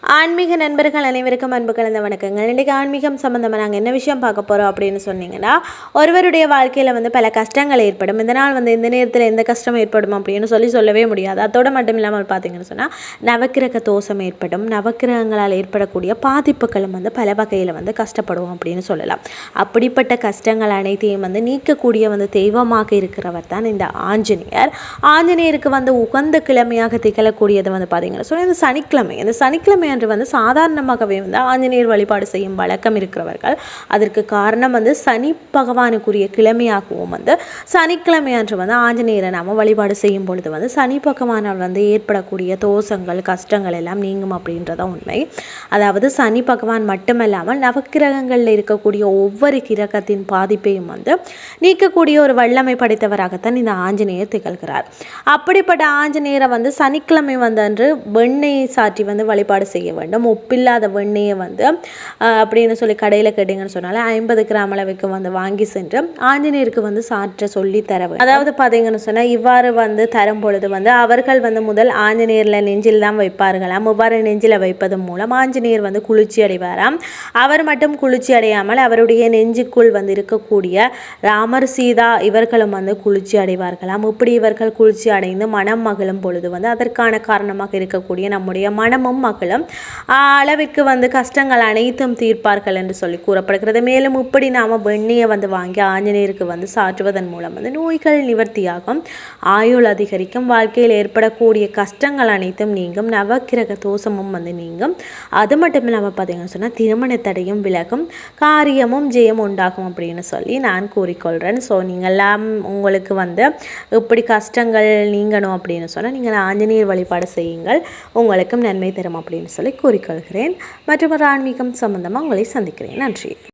ஆன்மீக நண்பர்கள் அனைவருக்கும் அன்பு கலந்த வணக்கங்கள். இன்றைக்கி ஆன்மீகம் சம்மந்தமாக நாங்கள் என்ன விஷயம் பார்க்க போகிறோம் அப்படின்னு சொன்னீங்கன்னா, ஒருவருடைய வாழ்க்கையில் பல கஷ்டங்கள் ஏற்படும். இதனால் இந்த நேரத்தில் எந்த கஷ்டம் ஏற்படும் அப்படின்னு சொல்லவே முடியாது. அதோடு மட்டும் இல்லாமல் பார்த்தீங்கன்னு சொன்னால், நவக்கிரக தோஷம் ஏற்படும். நவக்கிரகங்களால் ஏற்படக்கூடிய பாதிப்புகளும் பல வகையில் கஷ்டப்படுவோம் அப்படின்னு சொல்லலாம். அப்படிப்பட்ட கஷ்டங்கள் அனைத்தையும் நீக்கக்கூடிய தெய்வமாக இருக்கிறவர் தான் இந்த ஆஞ்சநேயர். ஆஞ்சநேயருக்கு உகந்த கிழமையாக திகழக்கூடியது பார்த்தீங்கன்னா சொன்னால் இந்த சனிக்கிழமை. இந்த சனிக்கிழமை அன்று சாதாரணமாகவே ஆஞ்சநேயர் வழிபாடு செய்யும் வழக்கம் இருக்கிறவர்கள். அதற்கு காரணம் சனி பகவானுக்குரிய கிழமையாகவும் சனிக்கிழமை அன்று ஆஞ்சநேயரை நாம் வழிபாடு செய்யும் பொழுது சனி பகவானால் ஏற்படக்கூடிய தோஷங்கள் கஷ்டங்கள் எல்லாம் நீங்கும் அப்படின்றத உண்மை. அதாவது சனி பகவான் மட்டுமல்லாமல் நவக்கிரகங்களில் இருக்கக்கூடிய ஒவ்வொரு கிரகத்தின் பாதிப்பையும் நீக்கக்கூடிய ஒரு வல்லமை படைத்தவராகத்தான் இந்த ஆஞ்சநேயர் திகழ்கிறார். அப்படிப்பட்ட ஆஞ்சநேயரை சனிக்கிழமை அன்று வெண்ணெய் சாற்றி வழிபாடு செய்ய வேண்டும். உப்பில்லாத வெண்ணெயை அப்படின்னு சொல்லி கடையில் கேட்டீங்கன்னு சொன்னாலும் 50 கிராம் அளவுக்கு வாங்கி சென்று ஆஞ்சநேயருக்கு சாற்ற சொல்லி தர வேண்டும். அதாவது பார்த்தீங்கன்னு சொன்னால் இவ்வாறு தரும் பொழுது அவர்கள் முதல் ஆஞ்சநேயரில் நெஞ்சில் தான் வைப்பார்களாம். இவ்வாறு நெஞ்சில் வைப்பதன் மூலம் ஆஞ்சநேயர் குளிர்ச்சி அடைவாராம். அவர் மட்டும் குளிர்ச்சி அடையாமல் அவருடைய நெஞ்சுக்குள் இருக்கக்கூடிய ராமர் சீதா இவர்களும் குளிர்ச்சி அடைவார்களாம். இப்படி இவர்கள் குளிர்ச்சி அடைந்து மனம் மகிழும் பொழுது அதற்கான காரணமாக இருக்கக்கூடிய நம்முடைய மனமும் மகளும் அளவிற்கு கஷ்டங்கள் அனைத்தும் தீர்ப்பார்கள் என்று சொல்லி கூறப்படுகிறது. மேலும் இப்படி நாம் வெண்ணியை வாங்கி ஆஞ்சநேயருக்கு சாற்றுவதன் மூலம் நோய்கள் நிவர்த்தியாகும், ஆயுள் அதிகரிக்கும், வாழ்க்கையில் ஏற்படக்கூடிய கஷ்டங்கள் அனைத்தும் நீங்கும், நவக்கிரக தோஷமும் நீங்கும். அது மட்டும் இல்லாமல் பார்த்தீங்கன்னு சொன்னால் திருமண தடையும் விலகும், காரியமும் ஜெயம் உண்டாகும் அப்படின்னு சொல்லி நான் கூறிக்கொள்கிறேன். ஸோ நீங்கள்லாம் உங்களுக்கு இப்படி கஷ்டங்கள் நீங்கணும் அப்படின்னு சொன்னால் நீங்கள் ஆஞ்சநேயர் வழிபாடு செய்யுங்கள், உங்களுக்கும் நன்மை தரும் அப்படின்னு சொல்லி கூறிக்கொள்கிறேன். மற்றும் ஒரு ஆன்மீகம் சம்பந்தமாக உங்களை சந்திக்கிறேன். நன்றி.